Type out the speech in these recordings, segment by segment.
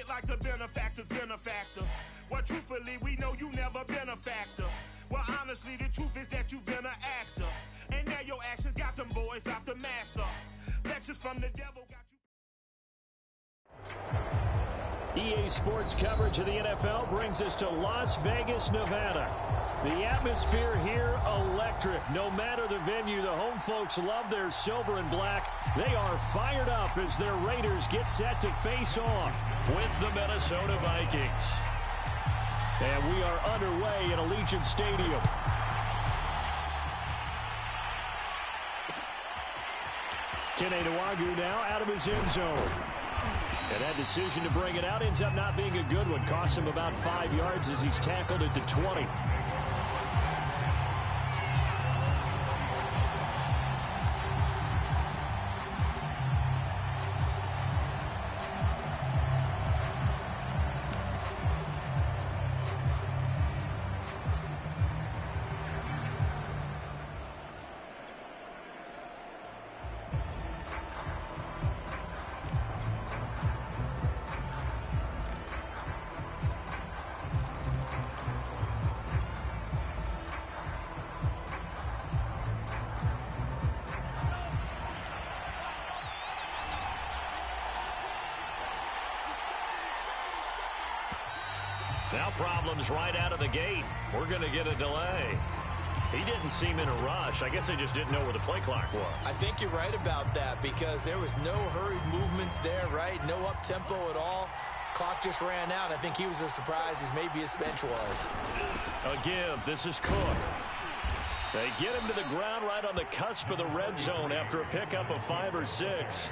like the benefactor's benefactor. Well, truthfully, we know you never been a factor. Well, honestly, the truth is that you've been an actor. And now your actions got them boys about to mass up. Lectures from the devil got you. EA Sports coverage of the NFL brings us to Las Vegas, Nevada. The atmosphere here, electric. No matter the venue, the home folks love their silver and black. They are fired up as their Raiders get set to face off with the Minnesota Vikings. And we are underway at Allegiant Stadium. Kene Nwangwu now out of his end zone. And that decision to bring it out ends up not being a good one. Costs him about 5 yards as he's tackled at the 20. Now problems right out of the gate. We're going to get a delay. He didn't seem in a rush. I guess they just didn't know where the play clock was. I think you're right about that because there was no hurried movements there, right? No up-tempo at all. Clock just ran out. I think he was as surprised as maybe his bench was. A give. This is Cook. They get him to the ground right on the cusp of the red zone after a pickup of 5 or 6.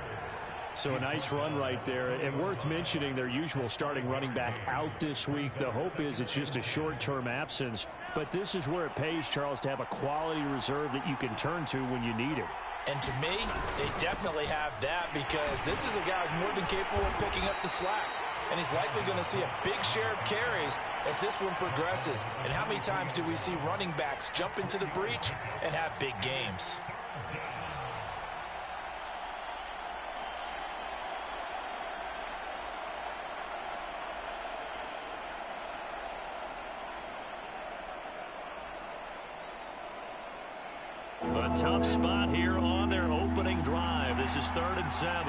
So a nice run right there, and worth mentioning their usual starting running back out this week. The hope is it's just a short-term absence, but this is where it pays, Charles, to have a quality reserve that you can turn to when you need it. And to me, they definitely have that because this is a guy who's more than capable of picking up the slack. And he's likely going to see a big share of carries as this one progresses. And how many times do we see running backs jump into the breach and have big games? A tough spot here on their opening drive. This is 3rd and 7.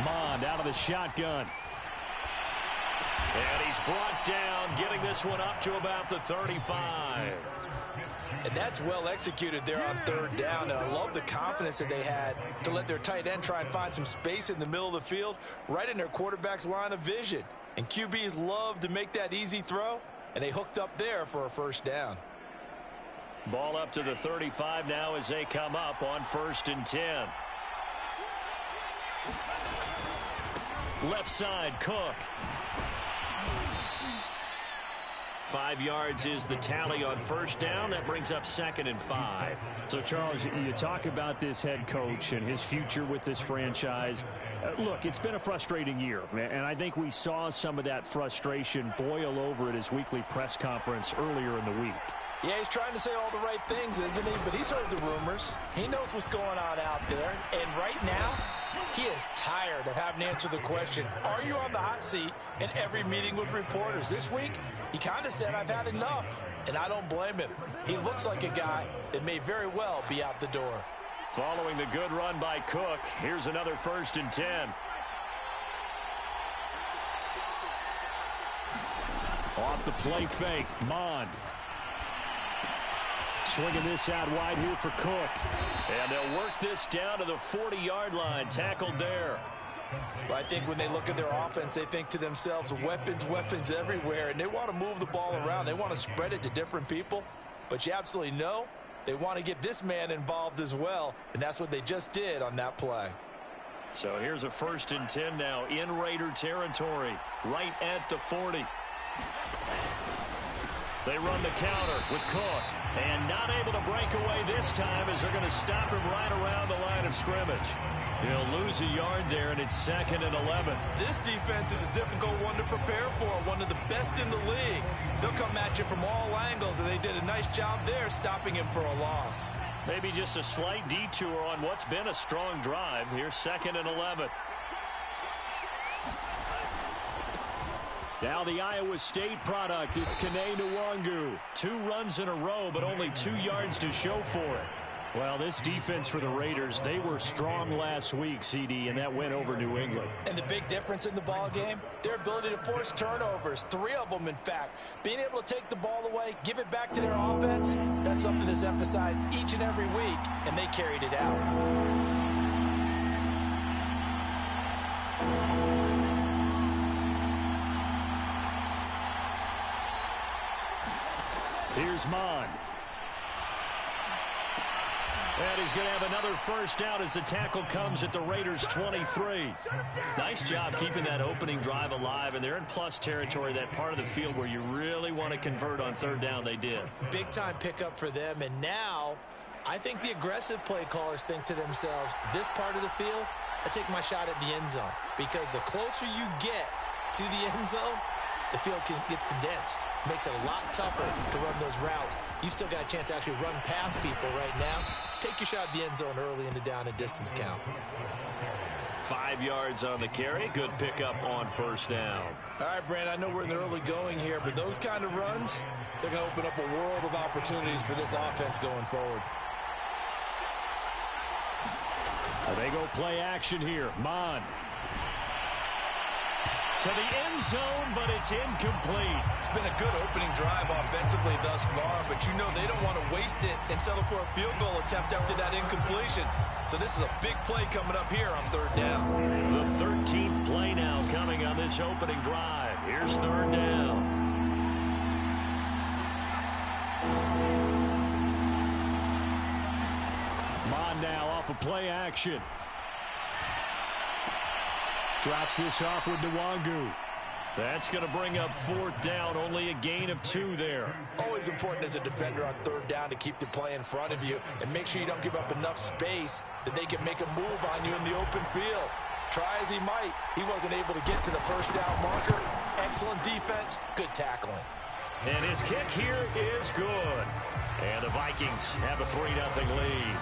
Mond out of the shotgun. And he's brought down, getting this one up to about the 35. And that's well executed there on 3rd down. And I love the confidence that they had to let their tight end try and find some space in the middle of the field, right in their quarterback's line of vision. And QBs love to make that easy throw, and they hooked up there for a 1st down. Ball up to the 35 now as they come up on 1st and 10. Left side, Cook. 5 yards is the tally on 1st down. That brings up 2nd and 5. So, Charles, you talk about this head coach and his future with this franchise. Look, it's been a frustrating year, and I think we saw some of that frustration boil over at his weekly press conference earlier in the week. Yeah, he's trying to say all the right things, isn't he? But he's heard the rumors. He knows what's going on out there. And right now, he is tired of having to answer the question, are you on the hot seat in every meeting with reporters? This week, he kind of said, I've had enough. And I don't blame him. He looks like a guy that may very well be out the door. Following the good run by Cook, here's another 1st and 10. Off the play fake, Mond. Swinging this out wide here for Cook. And they'll work this down to the 40-yard line. Tackled there. Well, I think when they look at their offense, they think to themselves, weapons, weapons everywhere. And they want to move the ball around. They want to spread it to different people. But you absolutely know they want to get this man involved as well. And that's what they just did on that play. So here's a 1st and 10 now in Raider territory. Right at the 40. They run the counter with Cook. And not able to break away this time as they're going to stop him right around the line of scrimmage. He'll lose a yard there, and it's 2nd and 11. This defense is a difficult one to prepare for, one of the best in the league. They'll come at you from all angles, and they did a nice job there stopping him for a loss. Maybe just a slight detour on what's been a strong drive. Here's 2nd and 11. Now the Iowa State product, it's Kene Nwangu. 2 runs in a row, but only 2 yards to show for it. Well, this defense for the Raiders, they were strong last week, CD, and that went over New England. And the big difference in the ball game, their ability to force turnovers, 3 of them, in fact. Being able to take the ball away, give it back to their offense, that's something that's emphasized each and every week, and they carried it out. Here's Mon. And he's going to have another first down as the tackle comes at the Raiders' 23. Nice job keeping that opening drive alive, and they're in plus territory, that part of the field where you really want to convert on 3rd down. They did. Big-time pickup for them, and now I think the aggressive play callers think to themselves, this part of the field, I take my shot at the end zone, because the closer you get to the end zone, the field gets condensed. Makes it a lot tougher to run those routes. You still got a chance to actually run past people right now. Take your shot at the end zone early in the down and distance count. 5 yards on the carry. Good pickup on 1st down. All right, Brand, I know we're in the early going here, but those kind of runs, they're going to open up a world of opportunities for this offense going forward. They go play action here. Mon. To the end zone, but it's incomplete. It's been a good opening drive offensively thus far, but you know they don't want to waste it and settle for a field goal attempt after that incompletion. So this is a big play coming up here on 3rd down. The 13th play now coming on this opening drive. Here's 3rd down. Mon now off of play action. Drops this off with Nwangu. That's going to bring up 4th down. Only a gain of 2 there. Always important as a defender on 3rd down to keep the play in front of you and make sure you don't give up enough space that they can make a move on you in the open field. Try as he might, he wasn't able to get to the 1st down marker. Excellent defense, good tackling. And his kick here is good. And the Vikings have a 3-0 lead.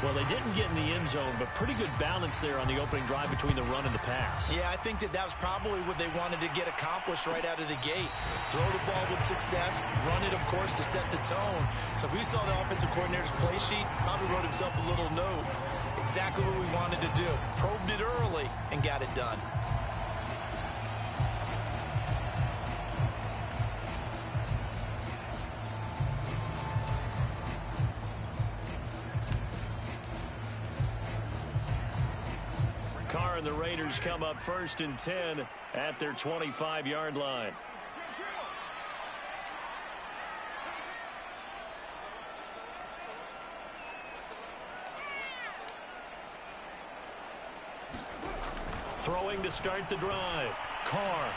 Well, they didn't get in the end zone, but pretty good balance there on the opening drive between the run and the pass. Yeah, I think that was probably what they wanted to get accomplished right out of the gate. Throw the ball with success, run it, of course, to set the tone. So we saw the offensive coordinator's play sheet, probably wrote himself a little note. Exactly what we wanted to do. Probed it early and got it done. Carr and the Raiders come up 1st and 10 at their 25-yard line. Throwing to start the drive. Carr.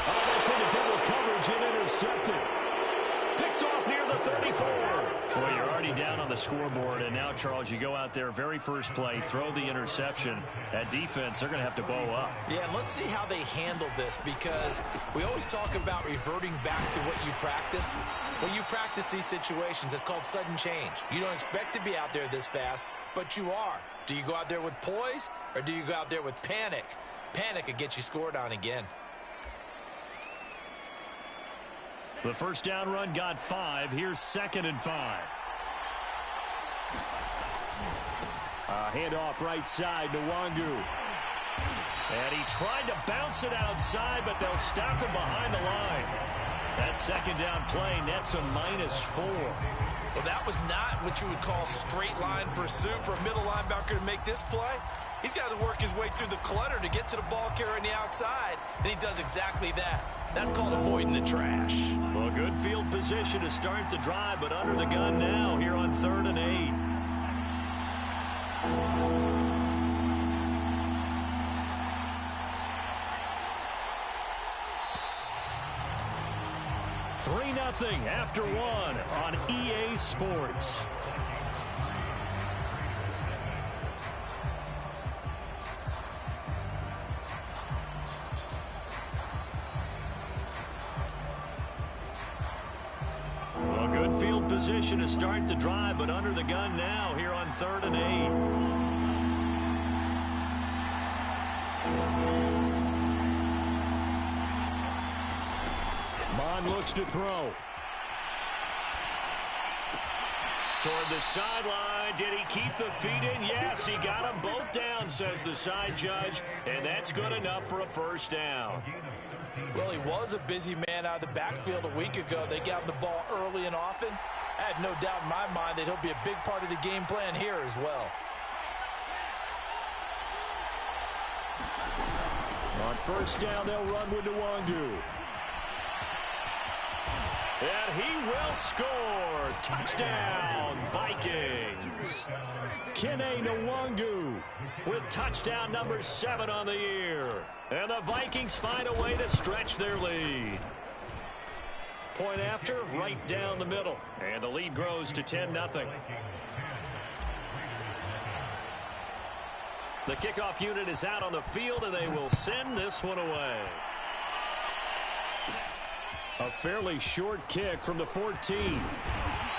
Oh, that's into double coverage and intercepted. Picked off near the 34. Well, you're already down on the scoreboard, and now, Charles, you go out there, very first play, throw the interception. At defense, they're going to have to bow up. Yeah, and let's see how they handle this, because we always talk about reverting back to what you practice. When you practice these situations, it's called sudden change. You don't expect to be out there this fast, but you are. Do you go out there with poise, or do you go out there with panic? Panic could get you scored on again. The 1st down run got 5. Here's 2nd and 5. Handoff right side to Nwangu. And he tried to bounce it outside, but they'll stop him behind the line. That 2nd down play nets a -4. Well, that was not what you would call straight line pursuit for a middle linebacker to make this play. He's got to work his way through the clutter to get to the ball carrier on the outside, and he does exactly that. That's called avoiding the trash. Well, good field position to start the drive, but under the gun now here on 3rd and 8. 0-0 after one on EA Sports. Well, good field position to start the drive, but under the gun now here on 3rd and 8. Looks to throw. Toward the sideline. Did he keep the feet in? Yes, he got them both down, says the side judge, and that's good enough for a first down. Well, he was a busy man out of the backfield a week ago. They got him the ball early and often. I have no doubt in my mind that he'll be a big part of the game plan here as well. On first down, they'll run with Nwangu. And he will score. Touchdown, Vikings. Kene Nwangu with touchdown number 7 on the year. And the Vikings find a way to stretch their lead. Point after, right down the middle. And the lead grows to 10-0. The kickoff unit is out on the field, and they will send this one away. A fairly short kick from the 14.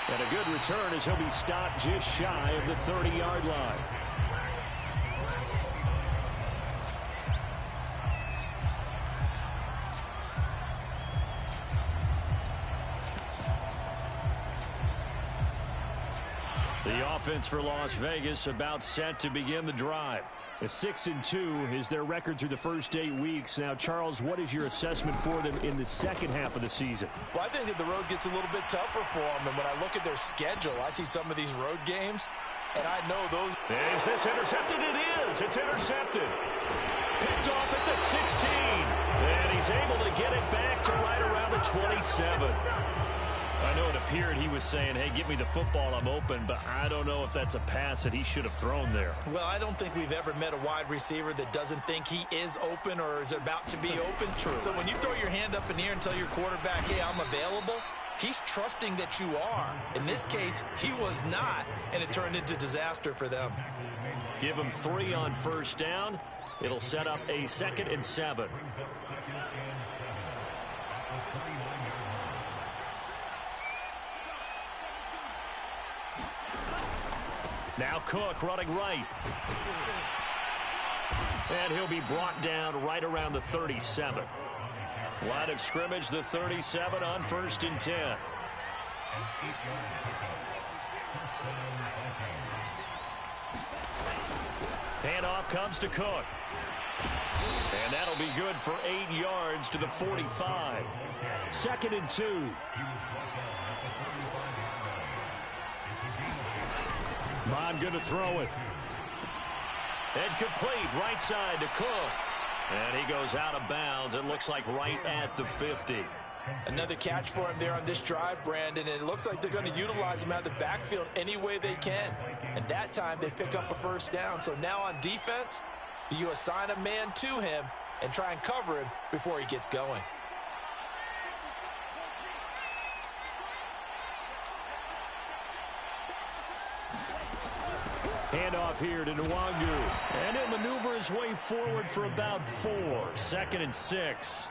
And a good return as he'll be stopped just shy of the 30-yard line. The offense for Las Vegas about set to begin the drive. A 6-2 is their record through the first 8 weeks. Now, Charles, what is your assessment for them in the second half of the season? Well, I think that the road gets a little bit tougher for them. And when I look at their schedule, I see some of these road games, and I know those. Is this intercepted? It is. It's intercepted. Picked off at the 16. And he's able to get it back to right around the 27. I know it appeared he was saying, hey, give me the football, I'm open, but I don't know if that's a pass that he should have thrown there. Well, I don't think we've ever met a wide receiver that doesn't think he is open or is about to be open. True. So when you throw your hand up in the air and tell your quarterback, hey, I'm available, he's trusting that you are. In this case, he was not, and it turned into disaster for them. Give him 3 on first down. It'll set up a 2nd and 7. Now Cook running right. And he'll be brought down right around the 37. Line of scrimmage, the 37 on 1st and 10. Handoff comes to Cook. And that'll be good for 8 yards to the 45. 2nd and 2. Mon going to throw it. And complete right side to Cook. And he goes out of bounds. It looks like right at the 50. Another catch for him there on this drive, Brandon. And it looks like they're going to utilize him out of the backfield any way they can. And that time they pick up a first down. So now on defense, do you assign a man to him and try and cover him before he gets going? Handoff here to Nwangu. And he'll maneuver his way forward for about 4. 2nd and 6.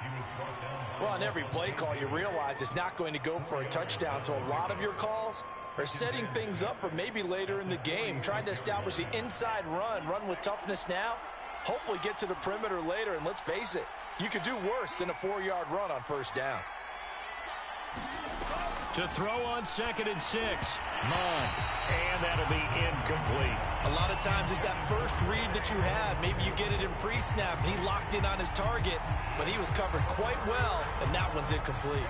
Well, on every play call, you realize it's not going to go for a touchdown. So a lot of your calls are setting things up for maybe later in the game, trying to establish the inside run with toughness now, hopefully get to the perimeter later. And let's face it, you could do worse than a 4-yard run on first down. To throw on 2nd and 6. Mon. And that'll be incomplete. A lot of times it's that first read that you have. Maybe you get it in pre-snap. He locked in on his target, but he was covered quite well, and that one's incomplete.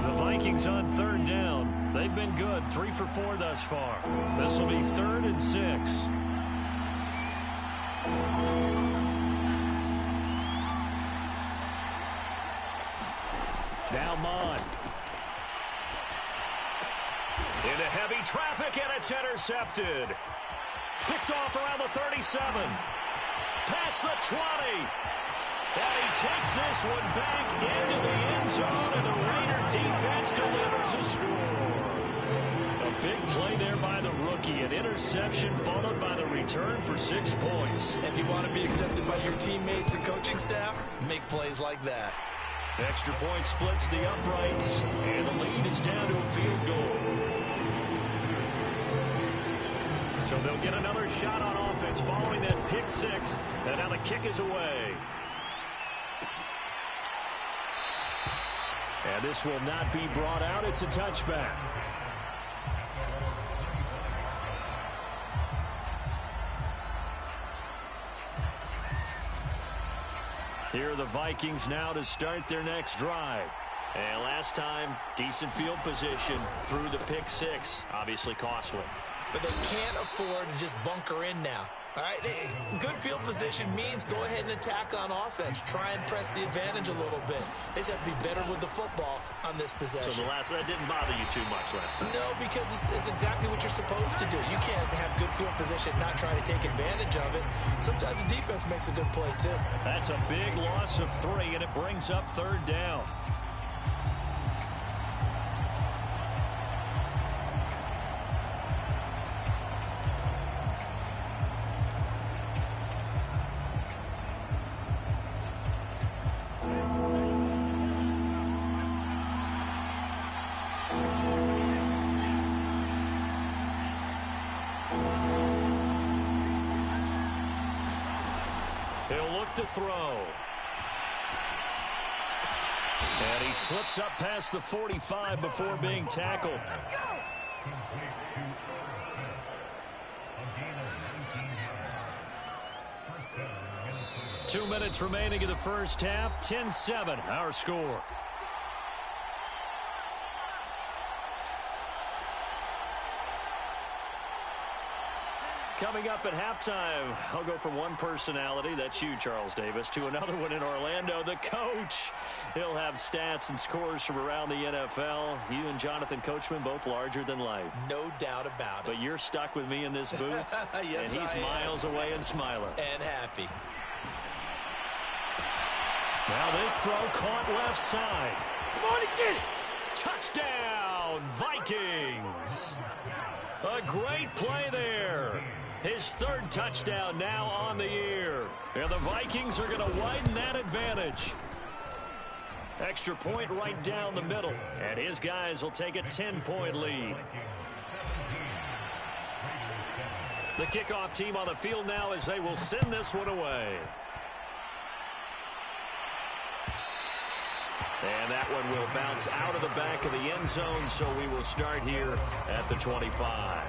The Vikings on 3rd down. They've been good. 3 for 4 thus far. This will be 3rd and 6. Now Mon. Into heavy traffic, and it's intercepted. Picked off around the 37. past the 20. And he takes this one back into the end zone, and the Raider defense delivers a score. A big play there by the rookie. An interception followed by the return for 6 points. If you want to be accepted by your teammates and coaching staff, make plays like that. Extra point splits the uprights, and the lead is down to a field goal. So they'll get another shot on offense following that pick 6, and now the kick is away. And this will not be brought out. It's a touchback. Here are the Vikings now to start their next drive. And last time, decent field position through the pick 6. Obviously costly. But they can't afford to just bunker in now. All right, good field position means go ahead and attack on offense. Try and press the advantage a little bit. They just have to be better with the football on this possession. So that didn't bother you too much last time? No, because it's exactly what you're supposed to do. You can't have good field position, not try to take advantage of it. Sometimes the defense makes a good play, too. That's a big loss of 3, and it brings up 3rd down. To throw. And he slips up past the 45 before being tackled. 2 minutes remaining in the first half. 10-7, our score. Coming up at halftime, I'll go from one personality, that's you, Charles Davis, to another one in Orlando, the coach. He'll have stats and scores from around the NFL. You and Jonathan Coachman, both larger than life. No doubt about it. But you're stuck with me in this booth, yes, and he's miles away and smiling. And happy. Now this throw caught left side. Come on and get it. Touchdown, Vikings. A great play there. His 3rd touchdown now on the year. And the Vikings are going to widen that advantage. Extra point right down the middle. And his guys will take a 10-point lead. The kickoff team on the field now as they will send this one away. And that one will bounce out of the back of the end zone, so we will start here at the 25.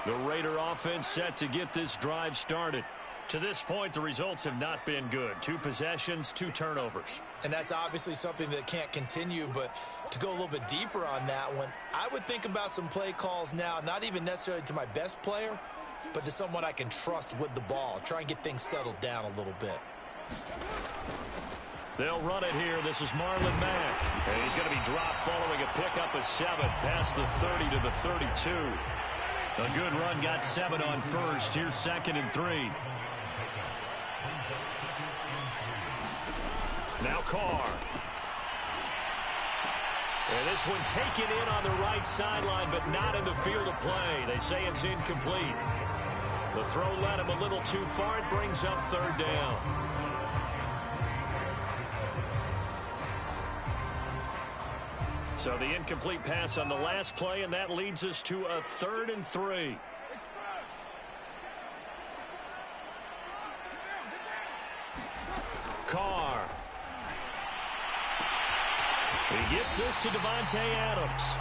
The Raider offense set to get this drive started. To this point, the results have not been good. 2 possessions, 2 turnovers. And that's obviously something that can't continue, but to go a little bit deeper on that one, I would think about some play calls now, not even necessarily to my best player, but to someone I can trust with the ball. Try and get things settled down a little bit. They'll run it here. This is Marlon Mack. And he's going to be dropped following a pickup of 7 past the 30 to the 32. A good run, got 7 on first. Here's 2nd and 3. Now Carr. And this one taken in on the right sideline, but not in the field of play. They say it's incomplete. The throw led him a little too far. It brings up 3rd down. So the incomplete pass on the last play, and that leads us to a 3rd and 3. Carr. He gets this to Devontae Adams.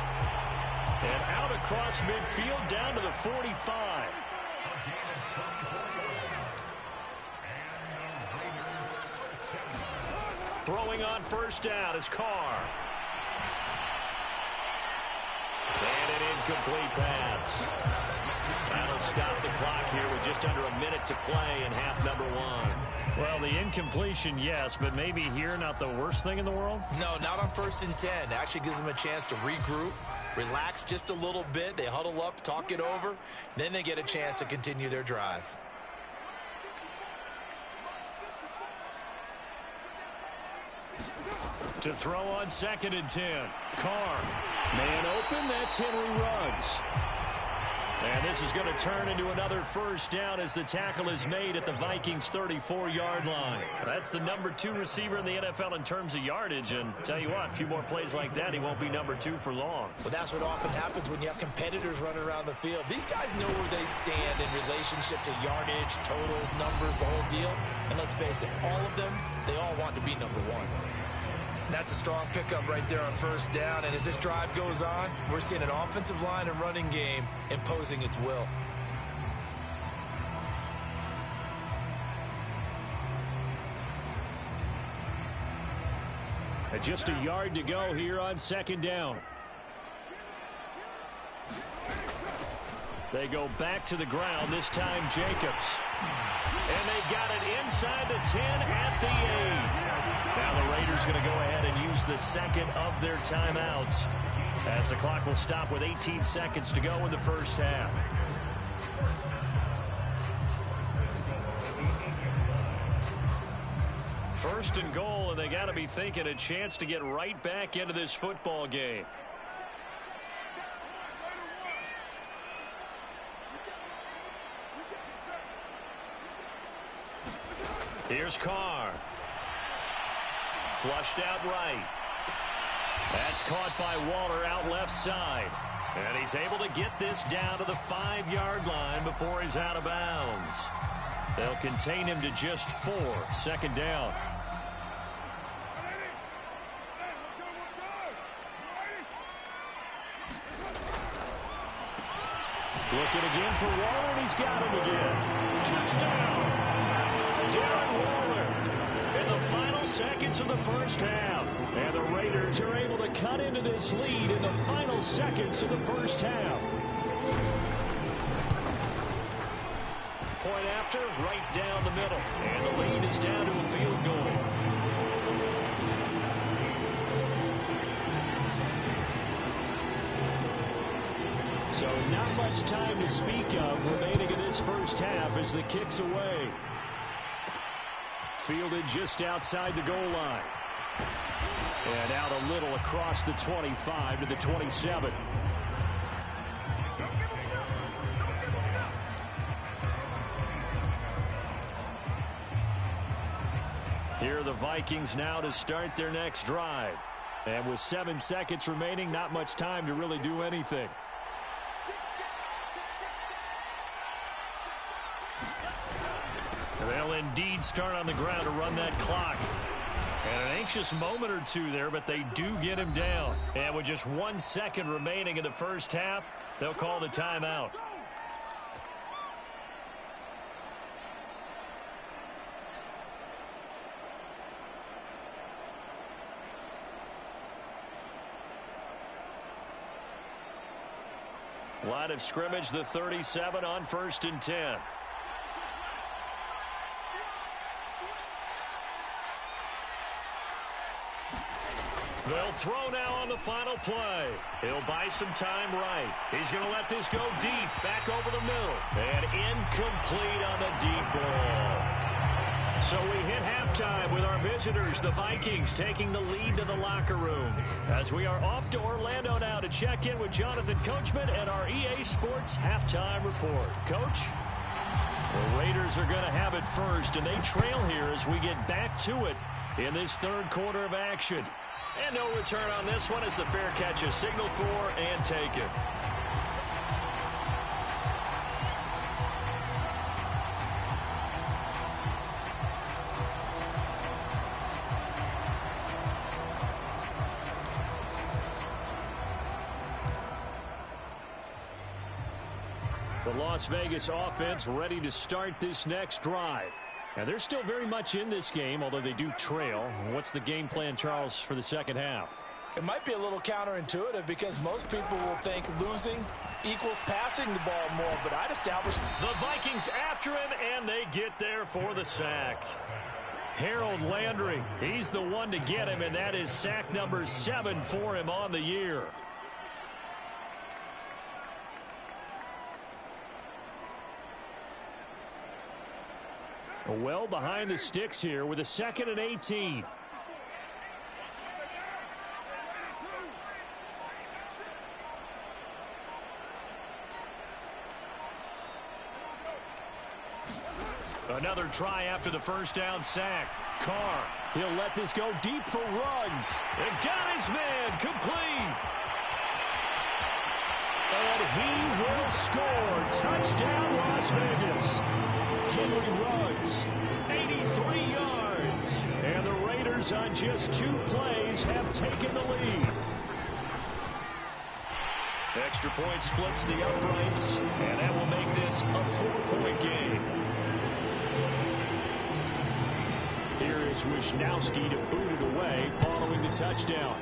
And out across midfield down to the 45. Throwing on 1st down is Carr. And an incomplete pass. That'll stop the clock here with just under a minute to play in half number one. Well, the incompletion, yes, but maybe here not the worst thing in the world? No, not on 1st and 10. It actually gives them a chance to regroup, relax just a little bit. They huddle up, talk it over, then they get a chance to continue their drive. To throw on 2nd and 10. Carr. Man open, that's Henry Ruggs. And this is going to turn into another first down as the tackle is made at the Vikings' 34-yard line. That's the number 2 receiver in the NFL in terms of yardage. And tell you what, a few more plays like that, he won't be number 2 for long. Well, that's what often happens when you have competitors running around the field. These guys know where they stand in relationship to yardage, totals, numbers, the whole deal. And let's face it, all of them, they all want to be number 1. That's a strong pickup right there on 1st down. And as this drive goes on, we're seeing an offensive line and running game imposing its will. And just a yard to go here on 2nd down. They go back to the ground, this time Jacobs. And they've got it inside the 10 at the 8. Now the Raiders going to go ahead and use the second of their timeouts as the clock will stop with 18 seconds to go in the first half. First and goal, and they got to be thinking a chance to get right back into this football game. Here's Carr. Flushed out right. That's caught by Waller out left side. And he's able to get this down to the 5-yard line before he's out of bounds. They'll contain him to just 4. 2nd down. Looking again for Waller, and he's got him again. Touchdown! Darren Waller in the final seconds of the first half. And the Raiders are able to cut into this lead in the final seconds of the first half. Point after, right down the middle. And the lead is down to a field goal. So not much time to speak of remaining in this first half as the kick's away. Fielded just outside the goal line. And out a little across the 25 to the 27. Here are the Vikings now to start their next drive. And with 7 seconds remaining, not much time to really do anything. They'll indeed start on the ground to run that clock. And an anxious moment or two there, but they do get him down. And with just 1 second remaining in the first half, they'll call the timeout. Line of scrimmage, the 37 on 1st and 10. They'll throw now on the final play. He'll buy some time right. He's going to let this go deep, back over the middle. And incomplete on the deep ball. So we hit halftime with our visitors, the Vikings, taking the lead to the locker room. As we are off to Orlando now to check in with Jonathan Coachman and our EA Sports halftime report. Coach? The Raiders are going to have it first, and they trail here as we get back to it in this third quarter of action. And no return on this one as the fair catch is signaled for and taken. The Las Vegas offense ready to start this next drive. And they're still very much in this game, although they do trail. What's the game plan, Charles, for the second half? It might be a little counterintuitive because most people will think losing equals passing the ball more, but I'd establish the Vikings after him, and they get there for the sack. Harold Landry, he's the one to get him, and that is sack number 7 for him on the year. Well behind the sticks here with a 2nd and 18. Another try after the first down sack. Carr, he'll let this go deep for Ruggs. And got his man complete. And he will score. Touchdown, Las Vegas. Henry Ruggs, 83 yards. And the Raiders on just 2 plays have taken the lead. Extra point splits the uprights, and that will make this a 4-point game. Here is Wisnowski to boot it away following the touchdown.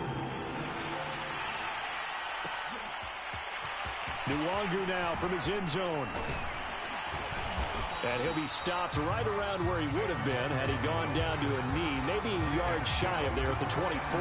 Nwangu now from his end zone. And he'll be stopped right around where he would have been had he gone down to a knee, maybe a yard shy of there at the 24.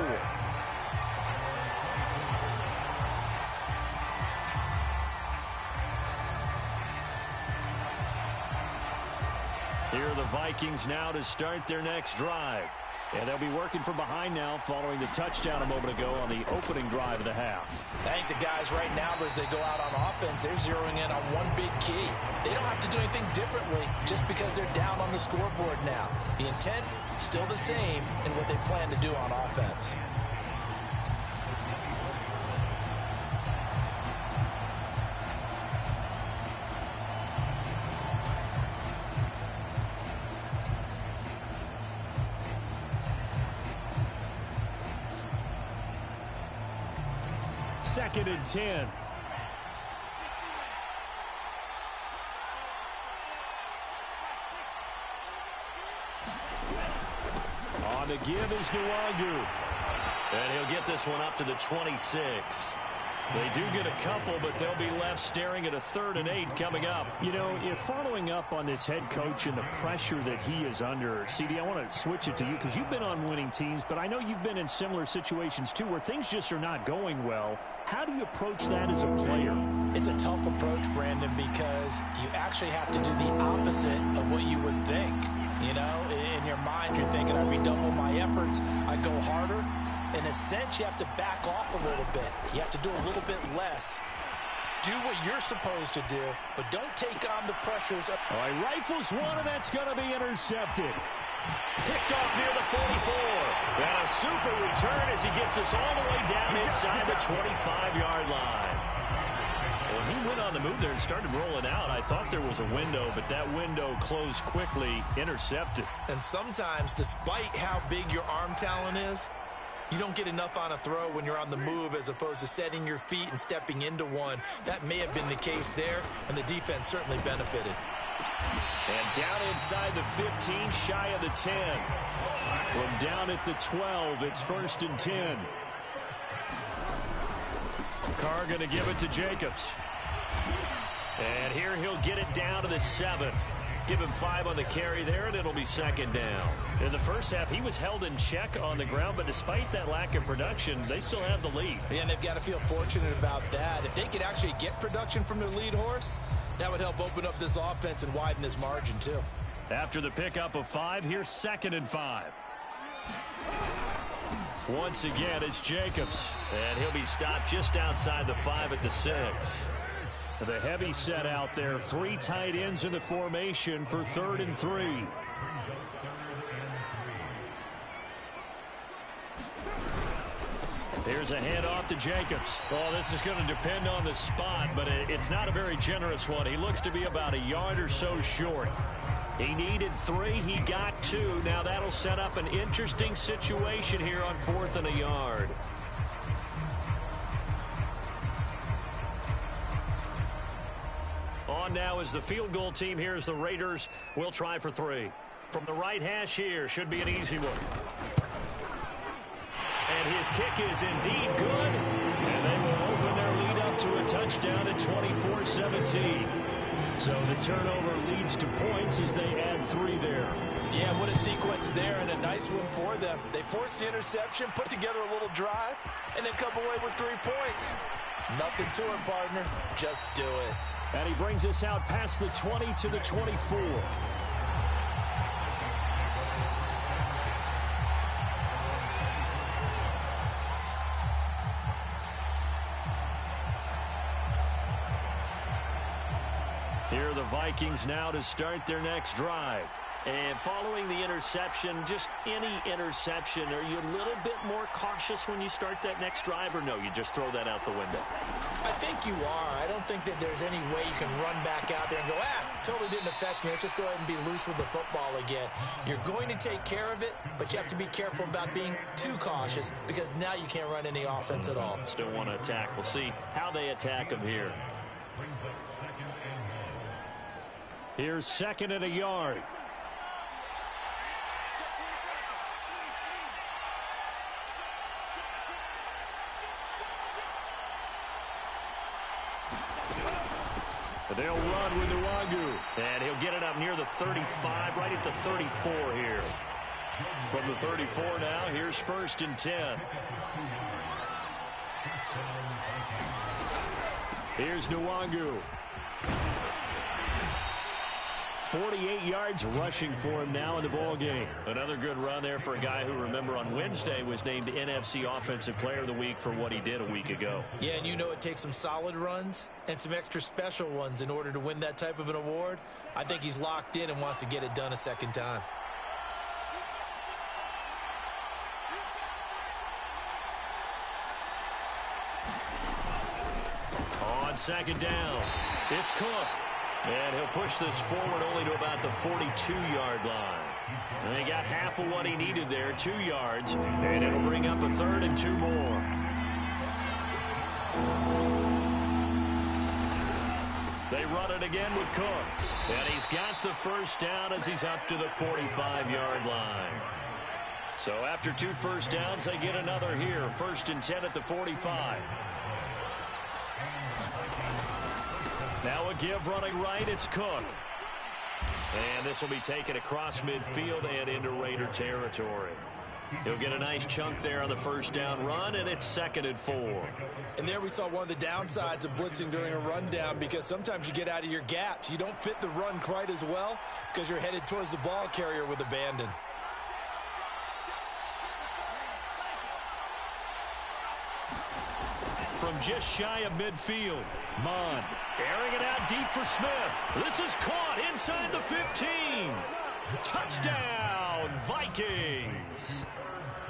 Here are the Vikings now to start their next drive. And they'll be working from behind now following the touchdown a moment ago on the opening drive of the half. I think the guys right now, as they go out on offense, they're zeroing in on one big key. They don't have to do anything differently just because they're down on the scoreboard now. The intent, still the same in what they plan to do on offense. Second and 10. On the give is Nwangu. And he'll get this one up to the 26. They do get a couple, but they'll be left staring at a 3rd and 8 coming up. You know, if following up on this head coach and the pressure that he is under, CD, I want to switch it to you because you've been on winning teams, but I know you've been in similar situations too where things just are not going well. How do you approach that as a player? It's a tough approach, Brandon, because you actually have to do the opposite of what you would think. You know, in your mind, you're thinking, I redouble my efforts, I go harder. In a sense, you have to back off a little bit. You have to do a little bit less. Do what you're supposed to do, but don't take on the pressures. All right, rifles one, and that's going to be intercepted. Picked off near the 44. And a super return as he gets us all the way down inside the 25-yard line. Well, he went on the move there and started rolling out. I thought there was a window, but that window closed quickly, intercepted. And sometimes, despite how big your arm talent is, you don't get enough on a throw when you're on the move as opposed to setting your feet and stepping into one. That may have been the case there, and the defense certainly benefited. And down inside the 15, shy of the 10. From down at the 12, it's 1st and 10. Carr going to give it to Jacobs. And here he'll get it down to the 7. Give him 5 on the carry there, and it'll be 2nd down. In the first half, he was held in check on the ground, but despite that lack of production, they still have the lead. Yeah, and they've got to feel fortunate about that. If they could actually get production from their lead horse, that would help open up this offense and widen this margin, too. After the pickup of 5, here's 2nd and 5. Once again, it's Jacobs, and he'll be stopped just outside the 5 at the 6. The heavy set out there. 3 tight ends in the formation for 3rd and 3. Here's a handoff to Jacobs. Oh, this is going to depend on the spot, but it's not a very generous one. He looks to be about a yard or so short. He needed 3. He got 2. Now that'll set up an interesting situation here on 4th and a yard. On now is the field goal team. Here's the Raiders. We'll try for 3. From the right hash here. Should be an easy one. And his kick is indeed good. And they will open their lead up to a touchdown at 24-17. So the turnover leads to points as they add 3 there. Yeah, what a sequence there, and a nice one for them. They forced the interception, put together a little drive, and then come away with 3 points. Nothing to it, partner. Just do it. And he brings us out past the 20 to the 24. Here are the Vikings now to start their next drive. And following the interception, just any interception, are you a little bit more cautious when you start that next drive, or no, you just throw that out the window? I think you are. I don't think that there's any way you can run back out there and go, totally didn't affect me. Let's just go ahead and be loose with the football again. You're going to take care of it, but you have to be careful about being too cautious because now you can't run any offense at all. Still want to attack. We'll see how they attack them here. Here's 2nd and a yard. They'll run with Nwangu. And he'll get it up near the 35, right at the 34 here. From the 34 now, here's 1st and 10. Here's Nwangu. 48 yards rushing for him now in the ball game. Another good run there for a guy who, remember, on Wednesday was named NFC Offensive Player of the Week for what he did a week ago. Yeah, and you know it takes some solid runs and some extra special ones in order to win that type of an award. I think he's locked in and wants to get it done a second time. On 2nd down, it's Cook. And he'll push this forward only to about the 42-yard line. And they got half of what he needed there, 2 yards. And it'll bring up a 3rd and 2 more. They run it again with Cook. And he's got the 1st down as he's up to the 45-yard line. So after 2 first downs, they get another here. 1st and 10 at the 45. Now a give running right, it's Cook. And this will be taken across midfield and into Raider territory. He'll get a nice chunk there on the 1st down run, and it's 2nd and 4. And there we saw one of the downsides of blitzing during a rundown, because sometimes you get out of your gaps. You don't fit the run quite as well because you're headed towards the ball carrier with abandon. From just shy of midfield, Mond airing it out deep for Smith. This is caught inside the 15. Touchdown, Vikings.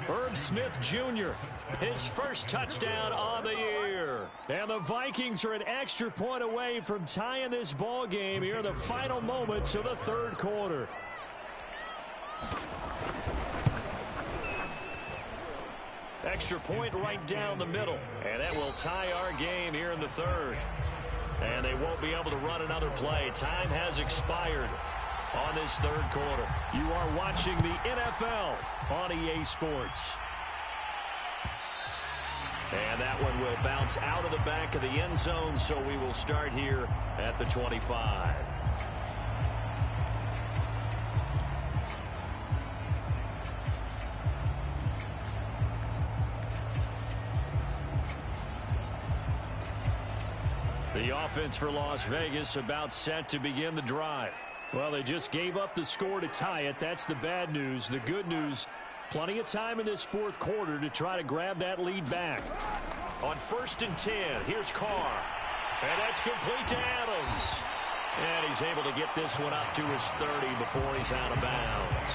Irv Smith Jr., his first touchdown on the year. And the Vikings are an extra point away from tying this ball game here in the final moments of the 3rd quarter. Extra point right down the middle. And that will tie our game here in the 3rd. And they won't be able to run another play. Time has expired on this 3rd quarter. You are watching the NFL on EA Sports. And that one will bounce out of the back of the end zone, so we will start here at the 25. The offense for Las Vegas about set to begin the drive. Well, they just gave up the score to tie it. That's the bad news. The good news, plenty of time in this 4th quarter to try to grab that lead back. On 1st and 10, here's Carr. And that's complete to Adams. And he's able to get this one up to his 30 before he's out of bounds.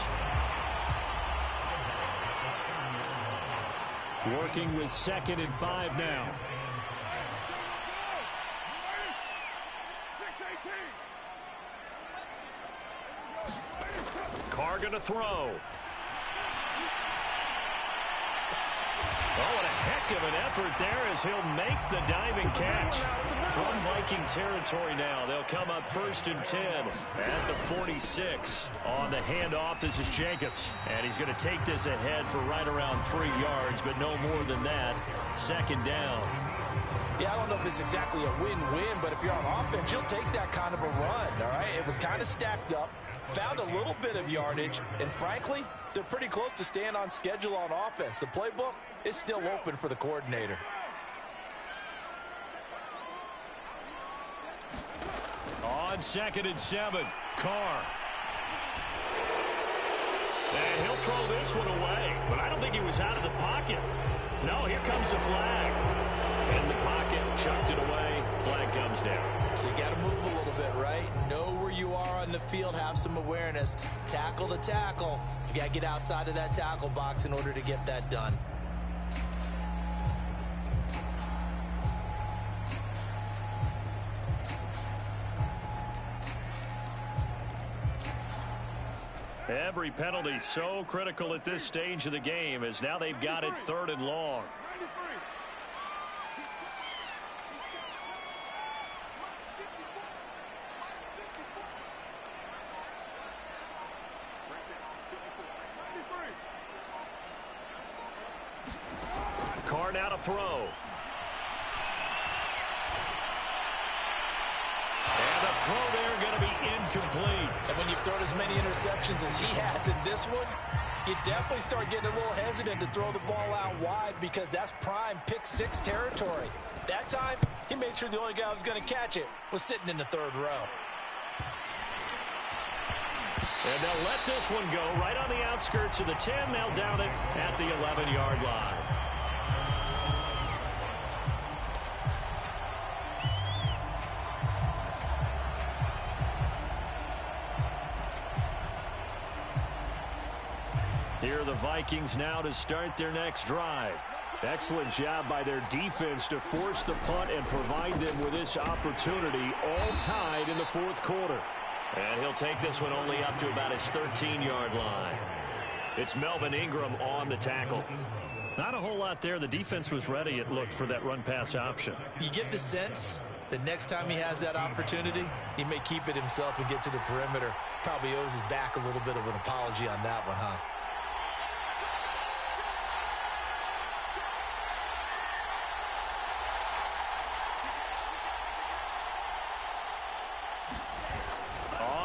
Working with 2nd and 5 now. Carr going to throw. Oh, what a heck of an effort there as he'll make the diving catch. From Viking territory now, they'll come up 1st and 10 at the 46. On the handoff, this is Jacobs. And he's going to take this ahead for right around 3 yards, but no more than that. 2nd down. Yeah, I don't know if it's exactly a win-win, but if you're on offense, you'll take that kind of a run, all right? It was kind of stacked up, found a little bit of yardage, and frankly, they're pretty close to staying on schedule on offense. The playbook is still open for the coordinator. On 2nd and 7, Carr. And he'll throw this one away, but I don't think he was out of the pocket. No, here comes the flag. In the pocket, chucked it away, flag comes down. So you got to move a little bit, right? Know where you are on the field, have some awareness. Tackle to tackle. You got to get outside of that tackle box in order to get that done. Every penalty so critical at this stage of the game as now they've got it 3rd and long. Carr now to throw. And the throw there going to be incomplete. And when you've thrown as many interceptions as he has in this one, you definitely start getting a little hesitant to throw the ball out wide because that's prime pick 6 territory. That time, he made sure the only guy who was going to catch it was sitting in the 3rd row. And they'll let this one go right on the outskirts of the 10. They'll down it at the 11-yard line. Here are the Vikings now to start their next drive. Excellent job by their defense to force the punt and provide them with this opportunity, all tied in the 4th quarter. And he'll take this one only up to about his 13-yard line. It's Melvin Ingram on the tackle. Not a whole lot there. The defense was ready, it looked, for that run-pass option. You get the sense that next time he has that opportunity, he may keep it himself and get to the perimeter. Probably owes his back a little bit of an apology on that one, huh?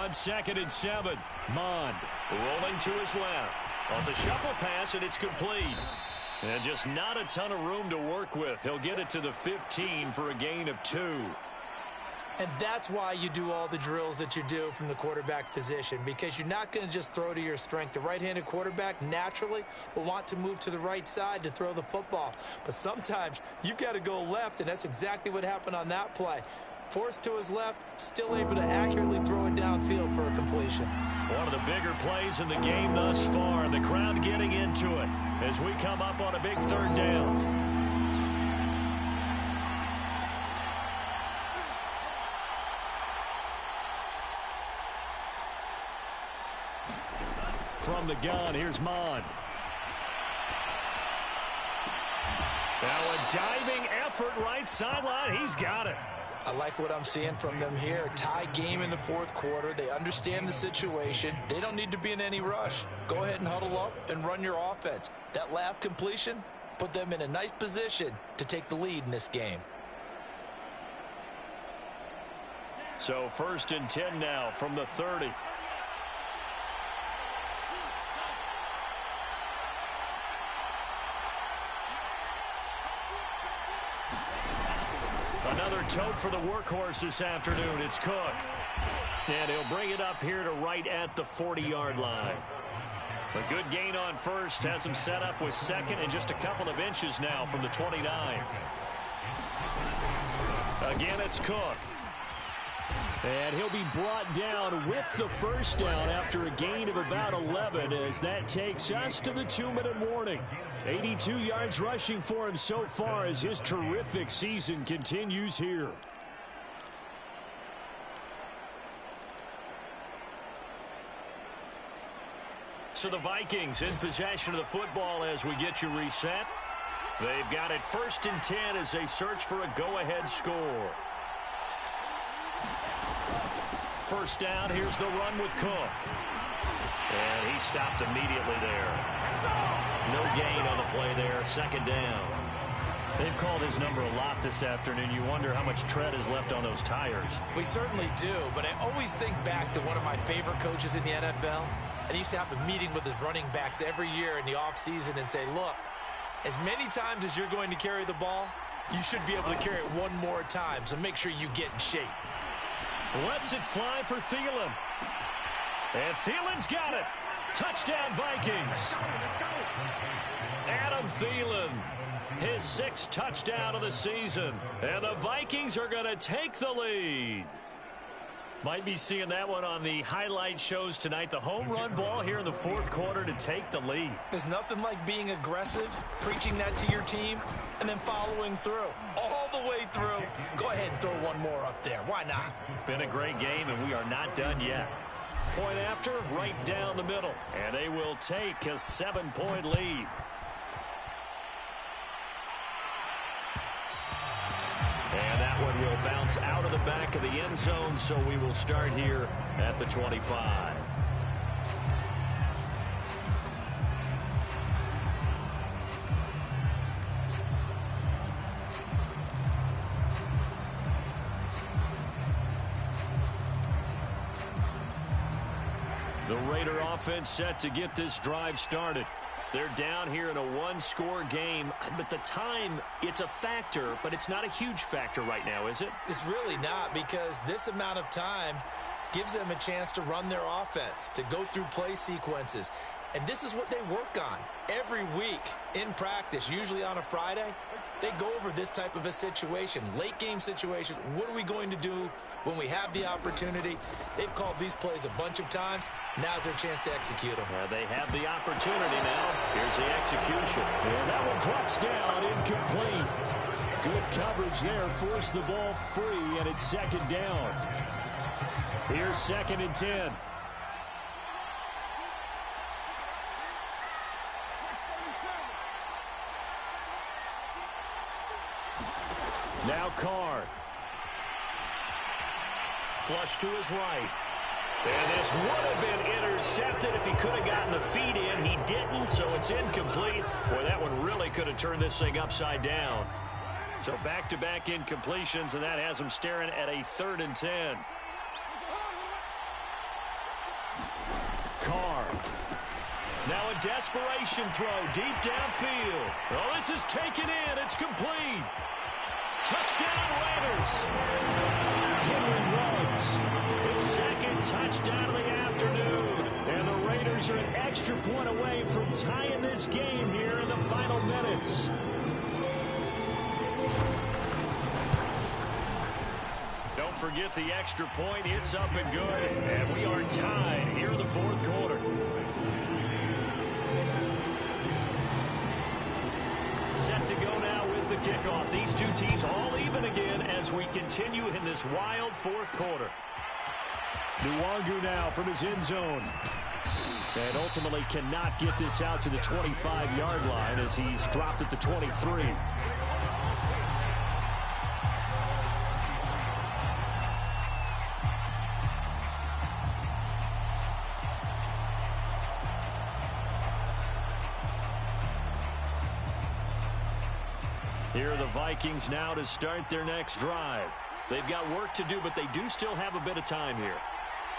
On 2nd and 7, Mond rolling to his left. Well, it's a shuffle pass, and it's complete. And just not a ton of room to work with. He'll get it to the 15 for a gain of 2. And that's why you do all the drills that you do from the quarterback position, because you're not going to just throw to your strength. The right-handed quarterback naturally will want to move to the right side to throw the football. But sometimes you've got to go left, and that's exactly what happened on that play. Forced to his left, still able to accurately throw it downfield for a completion. One of the bigger plays in the game thus far. The crowd getting into it as we come up on a big 3rd down. From the gun, here's Mond. Now a diving effort right sideline. He's got it. I like what I'm seeing from them here. Tie game in the 4th quarter. They understand the situation. They don't need to be in any rush. Go ahead and huddle up and run your offense. That last completion put them in a nice position to take the lead in this game. So 1st and 10 now from the 30. Another tote for the workhorse this afternoon. It's Cook. And he'll bring it up here to right at the 40-yard line. A good gain on 1st. Has him set up with 2nd and just a couple of inches now from the 29. Again, it's Cook. And he'll be brought down with the 1st down after a gain of about 11 as that takes us to the 2-minute warning. 82 yards rushing for him so far as his terrific season continues here. So the Vikings in possession of the football as we get you reset. They've got it 1st and 10 as they search for a go-ahead score. First down, here's the run with Cook. And he stopped immediately there. No gain on the play there, 2nd down. They've called his number a lot this afternoon. You wonder how much tread is left on those tires. We certainly do, but I always think back to one of my favorite coaches in the NFL. And he used to have a meeting with his running backs every year in the offseason and say, look, as many times as you're going to carry the ball, you should be able to carry it one more time, so make sure you get in shape. Lets it fly for Thielen. And Thielen's got it. Touchdown, Vikings. Adam Thielen, his 6th touchdown of the season. And the Vikings are going to take the lead. Might be seeing that one on the highlight shows tonight. The home run ball here in the 4th quarter to take the lead. There's nothing like being aggressive, preaching that to your team, and then following through. All the way through. Go ahead and throw one more up there. Why not? Been a great game, and we are not done yet. Point after, right down the middle. And they will take a 7-point lead. And that one will bounce out of the back of the end zone, so we will start here at the 25. The Raider offense set to get this drive started. They're down here in a 1-score game. But the time, it's a factor, but it's not a huge factor right now, is it? It's really not, because this amount of time gives them a chance to run their offense, to go through play sequences. And this is what they work on every week in practice, usually on a Friday. They go over this type of a situation, late game situation. What are we going to do when we have the opportunity? They've called these plays a bunch of times. Now's their chance to execute them. They have the opportunity now. Here's the execution. And that one drops down, incomplete. Good coverage there, forced the ball free, and it's 2nd down. Here's 2nd and 10. Now Carr. Flush to his right. And this would have been intercepted if he could have gotten the feet in. He didn't, so it's incomplete. Boy, that one really could have turned this thing upside down. So back-to-back incompletions, and that has him staring at a 3rd and 10. Carr. Now a desperation throw deep downfield. Oh, this is taken in. It's complete. Touchdown, Raiders. Henry runs his 2nd touchdown of the afternoon. And the Raiders are an extra point away from tying this game here in the final minutes. Don't forget the extra point. It's up and good. And we are tied here in the 4th quarter. Set to go now with the kickoff. These two teams all even again as we continue in this wild 4th quarter. Nwangu now from his end zone. And ultimately cannot get this out to the 25-yard line as he's dropped at the 23. Here are the Vikings now to start their next drive. They've got work to do, but they do still have a bit of time here.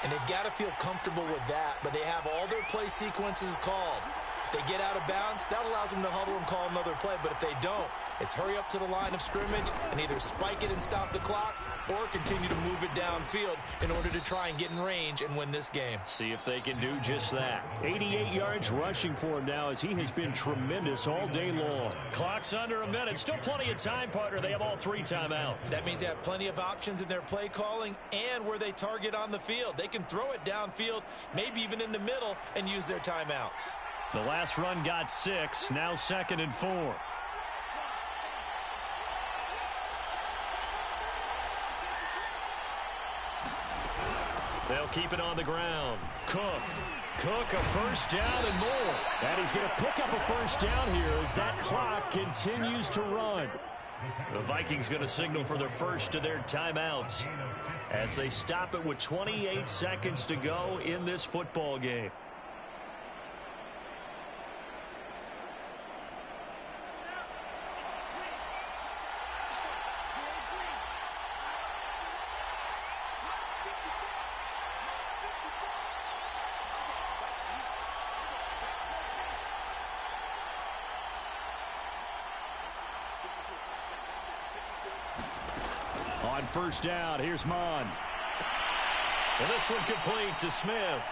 And they've got to feel comfortable with that, but they have all their play sequences called. If they get out of bounds, that allows them to huddle and call another play. But if they don't, it's hurry up to the line of scrimmage and either spike it and stop the clock or continue to move it downfield in order to try and get in range and win this game. See if they can do just that. 88 yards rushing for him now as he has been tremendous all day long. Clock's under a minute. Still plenty of time, partner. They have all 3 timeout. That means they have plenty of options in their play calling and where they target on the field. They can throw it downfield, maybe even in the middle, and use their timeouts. The last run got 6. Now 2nd and 4. They'll keep it on the ground. Cook, a first down and more. And he's going to pick up a first down here as that clock continues to run. The Vikings going to signal for their first of their timeouts as they stop it with 28 seconds to go in this football game. On first down, here's Mon. And this one complete to Smith.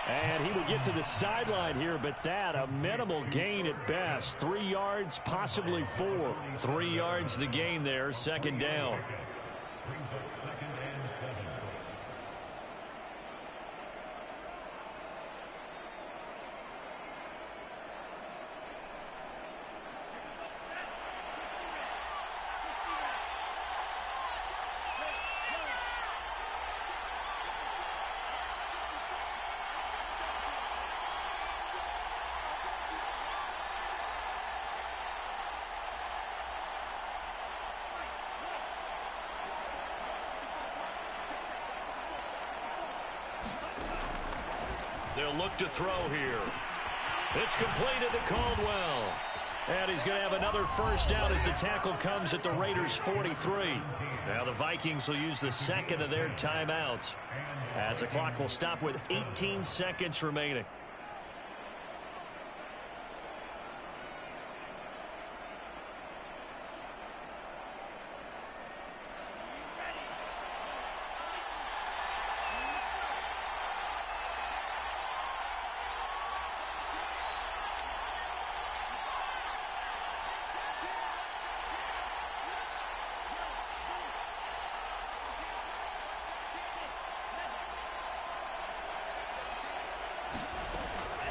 And he will get to the sideline here, but that a minimal gain at best. 3 yards, possibly 4. 3 yards the gain there, second down. They'll look to throw here. It's completed to Caldwell. And he's going to have another first down as the tackle comes at the Raiders' 43. Now the Vikings will use the second of their timeouts as the clock will stop with 18 seconds remaining.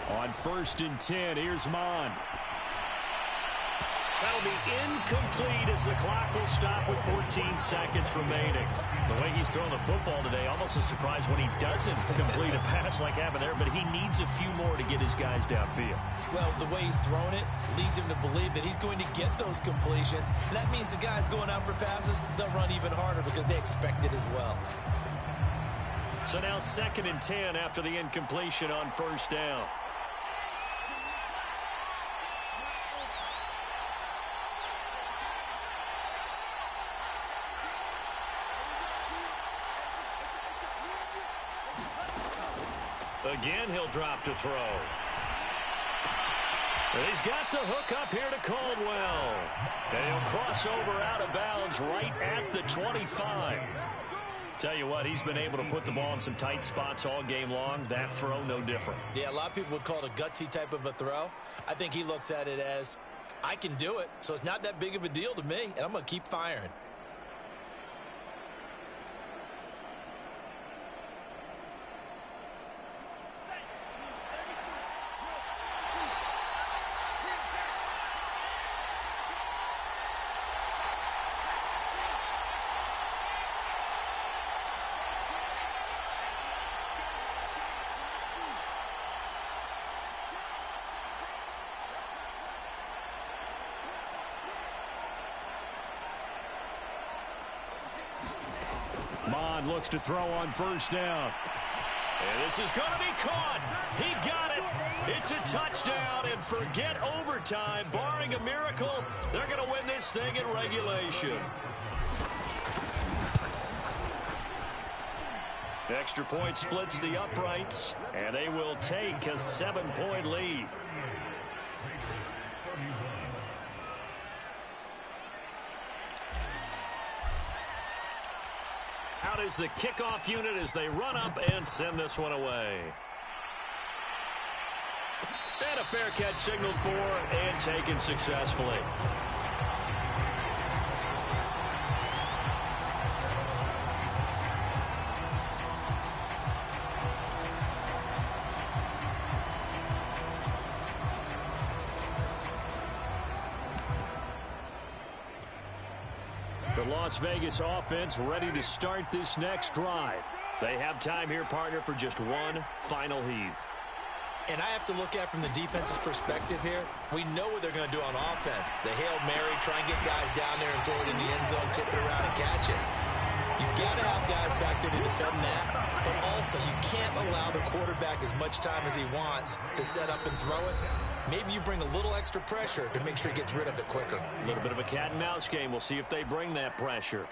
On first and 10, here's Mon. That'll be incomplete as the clock will stop with 14 seconds remaining. The way he's throwing the football today, almost a surprise when he doesn't complete a pass like happened there, but he needs a few more to get his guys downfield. Well, the way he's thrown it leads him to believe that he's going to get those completions. And that means the guys going out for passes, they'll run even harder because they expect it as well. So now second and 10 after the incompletion on first down. Again, he'll drop to throw. And he's got the hook up here to Caldwell. And he'll cross over out of bounds right at the 25. Tell you what, he's been able to put the ball in some tight spots all game long. That throw, no different. Yeah, a lot of people would call it a gutsy type of a throw. I think he looks at it as, I can do it, so it's not that big of a deal to me, and I'm going to keep firing. Mon looks to throw on first down. And this is going to be caught. He got it. It's a touchdown, and forget overtime. Barring a miracle, they're going to win this thing in regulation. Extra point splits the uprights, and they will take a 7-point lead. Out is the kickoff unit as they run up and send this one away. And a fair catch signaled for and taken successfully. The Las Vegas offense ready to start this next drive. They have time here, partner, for just one final heave. And I have to look at from the defense's perspective here. We know what they're going to do on offense. The Hail Mary, try and get guys down there and throw it in the end zone, tip it around and catch it. You've got to have guys back there to defend that, but also you can't allow the quarterback as much time as he wants to set up and throw it. Maybe you bring a little extra pressure to make sure he gets rid of it quicker. A little bit of a cat and mouse game. We'll see if they bring that pressure.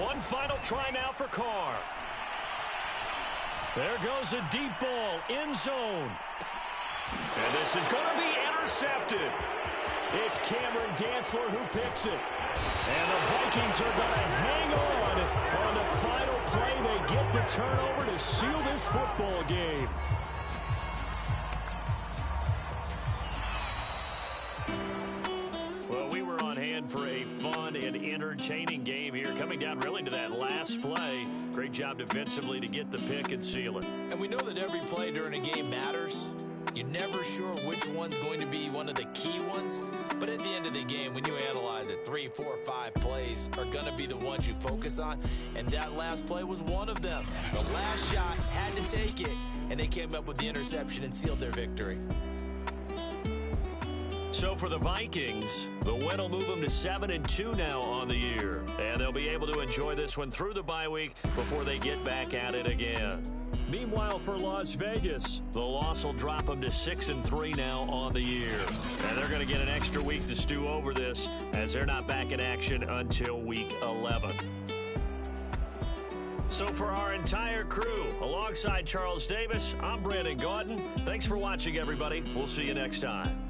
One final try now for Carr. There goes a deep ball, end zone. And this is going to be intercepted. It's Cameron Dantzler who picks it. And the Vikings are going to hang on the final play. They get the turnover to seal this football game. Well, we were on hand for a fun and entertaining game here, coming down really to that last play. Great job defensively to get the pick and seal it. And we know that every play during a game matters. You're never sure which one's going to be one of the key ones. But at the end of the game, when you analyze it, 3, 4, 5 plays are going to be the ones you focus on. And that last play was one of them. The last shot had to take it, and they came up with the interception and sealed their victory. So for the Vikings, the win will move them to 7-2 now on the year. And they'll be able to enjoy this one through the bye week before they get back at it again. Meanwhile, for Las Vegas, the loss will drop them to 6-3 now on the year. And they're going to get an extra week to stew over this as they're not back in action until week 11. So for our entire crew, alongside Charles Davis, I'm Brandon Gaudin. Thanks for watching, everybody. We'll see you next time.